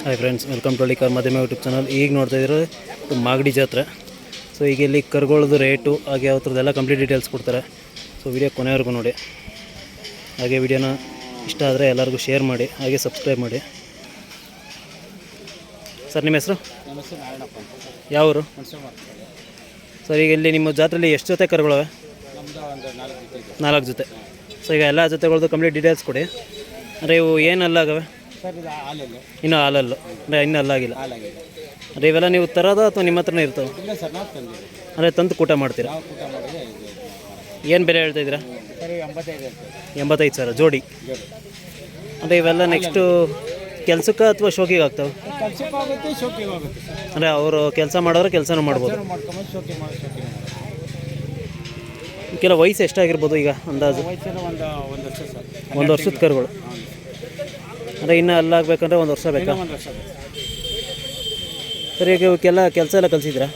Hi friends, welcome to Hallikar ಮಾಧ್ಯಮ YouTube channel. ಈಗ ನೋಡ್ತಾ ಇದ್ರೆ ಮಾಗಡಿ ಜಾತ್ರೆ. ಸೊ ಈಗ ಇಲ್ಲಿ ಕರುಗಳದ್ದು ರೇಟು ಹಾಗೆ ಅವ್ರದ್ದೆಲ್ಲ ಕಂಪ್ಲೀಟ್ ಡೀಟೇಲ್ಸ್ ಕೊಡ್ತಾರೆ. ಸೊ ವಿಡಿಯೋ ಕೊನೆವರೆಗೂ ನೋಡಿ. ಹಾಗೆ ವಿಡಿಯೋನ ಇಷ್ಟ ಆದರೆ ಎಲ್ಲರಿಗೂ ಶೇರ್ ಮಾಡಿ, ಹಾಗೆ ಸಬ್ಸ್ಕ್ರೈಬ್ ಮಾಡಿ. ಸರ್, ನಿಮ್ಮ ಹೆಸರು? ಯಾವರು ಸರ್? ಈಗ ಇಲ್ಲಿ ನಿಮ್ಮ ಜಾತ್ರೆಯಲ್ಲಿ ಎಷ್ಟು ಜೊತೆ ಕರುಗಳವೆ? 4 ಜೊತೆ. ಸೊ ಈಗ ಎಲ್ಲ ಜೊತೆಗಳದ್ದು ಕಂಪ್ಲೀಟ್ ಡೀಟೇಲ್ಸ್ ಕೊಡಿ. ಅಂದರೆ ಇವು ಏನು ಅಲ್ಲಾಗವೆ? ಇನ್ನೂ ಹಾಲಲ್ಲು, ಅಂದರೆ ಇನ್ನೂ ಅಲ್ಲಾಗಿಲ್ಲ. ಅಂದರೆ ಇವೆಲ್ಲ ನೀವು ತರೋದ ಅಥವಾ ನಿಮ್ಮ ಹತ್ರನೇ ಇರ್ತವೆ? ಅಂದರೆ ತಂದು ಕೂಟ ಮಾಡ್ತೀರಾ? ಏನು ಬೆಲೆ ಹೇಳ್ತಾಯಿದ್ದೀರಾ? 85,000 ಜೋಡಿ. ಅಂದರೆ ಇವೆಲ್ಲ ನೆಕ್ಸ್ಟು ಕೆಲಸಕ್ಕೆ ಅಥವಾ ಶೋಕಿಗೆ ಆಗ್ತವೆ? ಅಂದರೆ ಅವರು ಕೆಲಸ ಮಾಡೋರು ಕೆಲಸನೂ ಮಾಡ್ಬೋದು. ಕೆಲ ವಯಸ್ಸು ಎಷ್ಟಾಗಿರ್ಬೋದು ಈಗ ಅಂದಾಜು? 1 ವರ್ಷದ ಕರುಗಳು. ಅಂದರೆ ಇನ್ನೂ ಅಲ್ಲಾಗಬೇಕಂದ್ರೆ 1 ವರ್ಷ ಬೇಕಾ? ಸರಿ, ಈಗ ಇವಕ್ಕೆಲ್ಲ ಕೆಲಸ ಎಲ್ಲ ಕಲಿಸಿದ್ರಾ?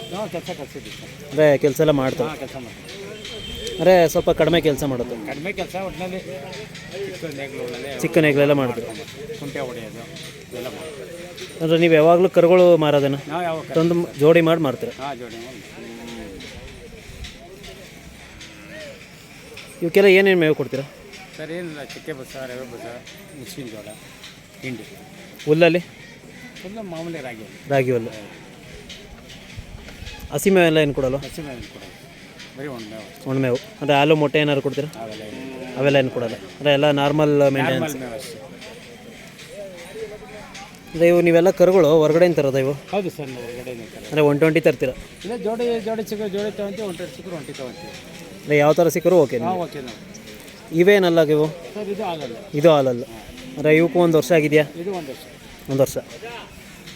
ಅಂದರೆ ಕೆಲಸ ಎಲ್ಲ ಮಾಡ್ತಾರೆ? ಅಂದರೆ ಸ್ವಲ್ಪ ಕಡಿಮೆ ಕೆಲಸ ಮಾಡೋದು? ಚಿಕ್ಕ ನೇಗ್ಲೆಲ್ಲ ಮಾಡಿದ್ರು. ಅಂದರೆ ನೀವು ಯಾವಾಗಲೂ ಕರುಗಳು ಮಾರೋದೇನ? ತಂದು ಜೋಡಿ ಮಾಡಿ ಮಾರ್ತೀರ? ಇವಕ್ಕೆಲ್ಲ ಏನೇನು ಮೇವು ಕೊಡ್ತೀರಾ? ಸರ್, ಏನಿಲ್ಲ, ಚಿಕ್ಕೆ ಬಸ, ರವೆ ಬಸ, ಮುಸ್ಲಿಂ ಜೋಳ, ಹಿಂಡಿ. ಹುಲ್ಲಲ್ಲಿ? ಹುಲ್ಲು ಮಾಮೂಲಿ ರಾಗಿ ಹುಲ್ಲು. ಹಸಿ ಮೇವೆಲ್ಲ ಏನು ಕೊಡಲ್ಲ? ಹಸಿ ಮೇವು ಕೊಡೋದು, ಬರೀ ಒಣಮೇವು. ಅಂದರೆ ಹಾಲು ಮೊಟ್ಟೆ ಏನಾದ್ರು ಕೊಡ್ತೀರಾ? ಅವೆಲ್ಲ ಏನು ಕೊಡಲ್ಲ? ಅಂದರೆ ಎಲ್ಲ ನಾರ್ಮಲ್ ಮೇಂಟೆನೆನ್ಸ್? ಅಂದರೆ ಇವು ನೀವೆಲ್ಲ ಕರುಗಳು ಹೊರಗಡೆಯಿಂದ ತರೋದ ಇವು? ಹೌದು ಸರ್, ನಾವು ಹೊರಗಡೆ. ಅಂದರೆ 120 ತರ್ತೀರಾ? ಇಲ್ಲ, ಜೋಡಿ ಸಿಕ್ಕರು ಜೋಡಿ ತೊಗೊಂತೀವಿ, 120 ಸಿಕ್ಕರು 120 ತೊಗೊಂತೀವಿ. ಅಂದರೆ ಯಾವ ಥರ ಸಿಕ್ಕರು ಓಕೆ? ಓಕೆ. ನಾವು ಇವೇನಲ್ಲ ಇವು? ಸರ್, ಇದು ಹಾಲಲ್ಲ. ಇದು ಹಾಲಲ್ಲ. ಅಂದರೆ ಇವಕ್ಕೂ 1 ವರ್ಷ ಆಗಿದೆಯಾ? ಇದು 1 ವರ್ಷ. 1 ವರ್ಷ.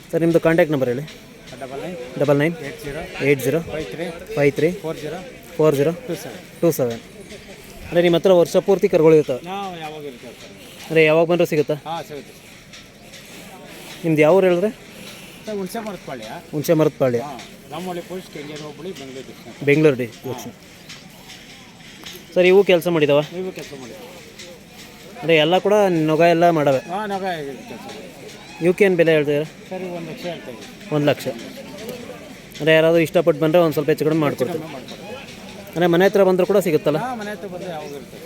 ಸರ್, ನಿಮ್ಮದು ಕಾಂಟ್ಯಾಕ್ಟ್ ನಂಬರ್ ಹೇಳಿ. 99 80 53 40 27. ಅಂದರೆ ನಿಮ್ಮ ಹತ್ರ ವರ್ಷ ಪೂರ್ತಿ ಕರುಗಳು ಇರ್ತವೆ? ಯಾವಾಗ ಇರ್ತವೆ ಸರ್. ಅಂದರೆ ಯಾವಾಗ ಬಂದರೂ ಸಿಗುತ್ತಾ? ಸಿಗುತ್ತೆ. ನಿಮ್ದು ಯಾವ ಊರು ಹೇಳಿದ್ರೆ? ಸರ್, ಹುಣಸೆ ಮರದಪಾಳ್ಯ. ರಾಮವಳ್ಳಿ ಪೋಸ್ಟ್, ಕೆಂಗೇರಿ ಹೋಬಳಿ, ಬೆಂಗಳೂರು ದಕ್ಷಿಣ. ಸರ್, ಇವು ಕೆಲಸ ಮಾಡಿದಾವ? ನೀವು ಕೆಲಸ ಮಾಡಿ. ಅಂದರೆ ಎಲ್ಲ ಕೂಡ ನೊಗ ಎಲ್ಲ ಮಾಡವೆ? ನೊಗ ಕೆಲಸ. ಇವಕ್ಕೇನು ಬೆಲೆ ಹೇಳ್ತಿದ್ದೀರಾ? ಸರ್, 1 ಲಕ್ಷ ಹೇಳ್ತಾ ಇದ್ದೀವಿ. 1 ಲಕ್ಷ. ಅಂದರೆ ಯಾರಾದರೂ ಇಷ್ಟಪಟ್ಟು ಬಂದರೆ ಒಂದು ಸ್ವಲ್ಪ ಹೆಚ್ಚು ಕಡಿಮೆ ಮಾಡಿಕೊಡ್ತೀವಿ. ಅಂದರೆ ಮನೆ ಹತ್ರ ಬಂದರೂ ಕೂಡ ಸಿಗುತ್ತಲ್ಲ? ಮನೆ ಹತ್ರ ಬಂದರೆ ಯಾವಾಗ ಇರ್ತದೆ.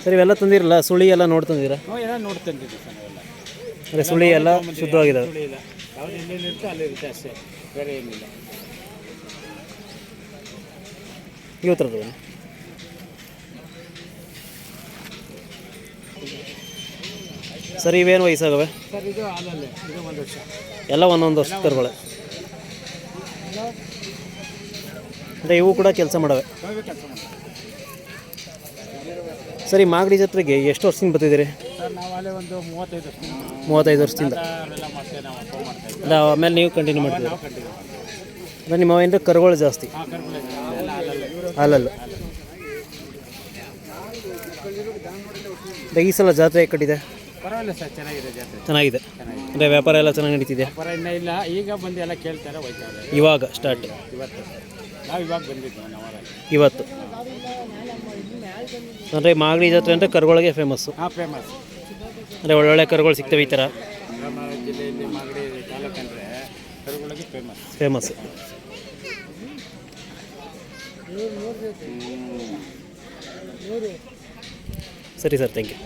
ಸರ್, ಇವೆಲ್ಲ ತಂದಿರಲ್ಲ, ಸುಳಿ ಎಲ್ಲ ನೋಡ್ತಂದಿರಾ? ಎಲ್ಲ ನೋಡ್ತಂದಿದ್ದೀವಿ ಸರ್. ಎಲ್ಲ ಅಂದರೆ ಸುಳಿ ಎಲ್ಲ ಶುದ್ಧವಾಗಿದ್ದಾವೆ? ಸುಳಿ ಇಲ್ಲ, ಯಾವ್ದು ಎಲ್ಲೆಲ್ಲಿರುತ್ತೆ ಅಲ್ಲಿರುತ್ತೆ ಅಷ್ಟೇ, ಬೇರೆ ಏನಿಲ್ಲ. ಇವತ್ತರದ್ದು ಸರ್, ಇವೇನು ವಯಸ್ಸಾಗವೆ? ಸರ್, ಇದು ಹಾಲಲ್ಲೇ, ಇದು 1 ವರ್ಷ. ಎಲ್ಲ 1 ವರ್ಷ ಕರುಗಳು. ಅಂದರೆ ಇವು ಕೂಡ ಕೆಲಸ ಮಾಡವೆ? ಸರಿ, ಮಾಗಡಿ ಜಾತ್ರೆಗೆ ಎಷ್ಟು ವರ್ಷದಿಂದ ಬರ್ತಿದ್ದೀರಿ? ಸರ್, ನಾವು ಅಲ್ಲೇ ಒಂದು 35 ವರ್ಷದಿಂದ. ಅಂದರೆ ಆಮೇಲೆ ನೀವು ಕಂಟಿನ್ಯೂ ಮಾಡ್ತೀವಿ? ಅಂದರೆ ನಿಮ್ಮ ಏನಾರ ಕರುಗಳು ಜಾಸ್ತಿ? ಹಾಲಲ್ಲ. ಈ ಸಲ ಜಾತ್ರೆ ಕಟ್ಟಿದೆ? ಪರವಾಗಿಲ್ಲ ಸರ್, ಚೆನ್ನಾಗಿದೆ ಜಾತ್ರೆ. ಚೆನ್ನಾಗಿದೆ. ಅಂದರೆ ವ್ಯಾಪಾರ ಎಲ್ಲ ಚೆನ್ನಾಗಿ ನಡೀತಿದೆ? ವ್ಯಾಪಾರ ಇನ್ನೂ ಇಲ್ಲ, ಈಗ ಬಂದು ಎಲ್ಲ ಕೇಳ್ತಾರೆ, ಹೋಯ್ತಾರೆ. ಇವಾಗ ಸ್ಟಾರ್ಟ್? ನಾವು ಇವಾಗ ಬಂದಿದ್ದು ಇವತ್ತು. ಅಂದರೆ ಮಾಗಡಿ ಜಾತ್ರೆ ಅಂದರೆ ಕರುಗಳಿಗೆ ಫೇಮಸ್ಸು? ಫೇಮಸ್. ಅಂದರೆ ಒಳ್ಳೊಳ್ಳೆ ಕರುಗಳು ಸಿಗ್ತವೆ ಈ ಥರ? ಜಿಲ್ಲೆಯಲ್ಲಿ ಮಾಗಡಿ ತಾಲೂಕು ಅಂದರೆ ಕರುಗಳಿಗೆ ಫೇಮಸ್. ಸರಿ ಸರ್, ಥ್ಯಾಂಕ್ ಯು.